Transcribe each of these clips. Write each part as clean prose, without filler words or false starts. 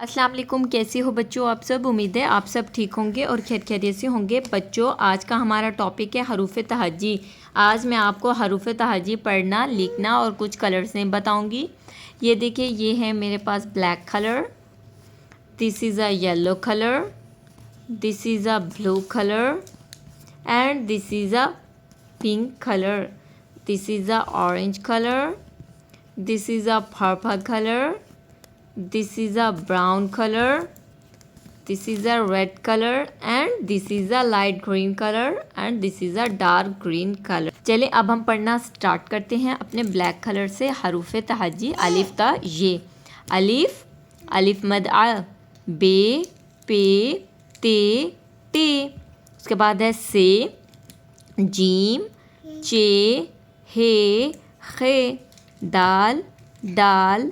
अस्सलाम वालेकुम। कैसे हो बच्चों आप सब? उम्मीद है आप सब ठीक होंगे और खैरियत से होंगे। बच्चों आज का हमारा टॉपिक है हरूफ तहज्जी। आज मैं आपको हरूफ तहज्जी पढ़ना, लिखना और कुछ कलर्स में बताऊंगी। ये देखिए, ये है मेरे पास black colour, this is a yellow colour, this is a blue colour and this is a pink colour, this is a orange colour, this is a purple colour, this is a brown color, this is a red color and this is a light green color and this is a dark green color। चले अब हम पढ़ना start करते हैं अपने black colour से। हरूफ तहज्जी अलिफ ता ये। अलिफ, अलिफ मद आ, बे, पे, ते, टे। उसके बाद है से, जीम, चे, हे, खे, दाल, डाल,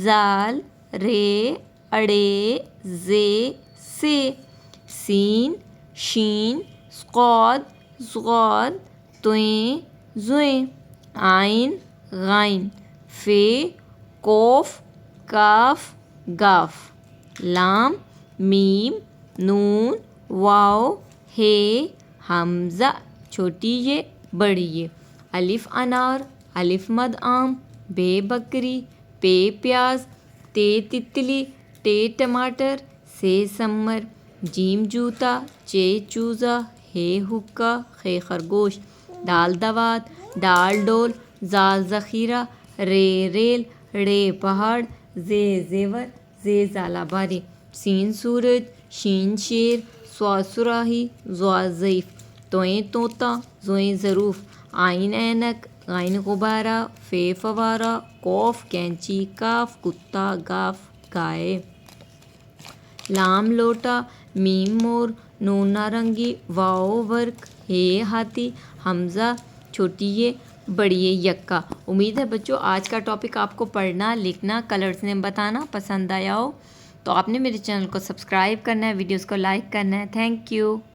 जाल, रे, अड़े, जे, से, सीन, शीन, स्क़ाद, ज़ग़ाद, तुएं, ज़ुएं, आइन, गाइन, फे, कोफ, काफ, गाफ, लाम, मीम, नून, वाव, हे, हमज़ा, छोटी ये बड़ी ये। अलिफ अनार, अलिफ मद आम, बे बकरी, पे प्याज, ते तितली, टे टमाटर, से समर, जीम जूता, चे चूज़ा, हे हुक्का, खे खरगोश, दाल दवात, डाल डोल, जाल ज़ख़ीरा, रे रेल, रे पहाड़, जे ज़ेवर, जे ज़ालाबारी, सीन सूरज, शीन शेर, स्वा सुराही, ज़्वा ज़ईफ़, तोएं तोता, ज़ोएं ज़रूफ़, आइन ऐनक, गाइन गुब्बारा, फे फवारा, कौफ कैंची, काफ कुत्ता, गाफ गाय, लाम लोटा, मीम मोर, नून नारंगी, वाओ वर्क, हे हाथी, हमज़ा छोटी ये बड़ी ये यक्का। उम्मीद है बच्चों आज का टॉपिक आपको पढ़ना, लिखना, कलर्स में बताना पसंद आया हो। तो आपने मेरे चैनल को सब्सक्राइब करना है, वीडियोस को लाइक करना है। Thank you.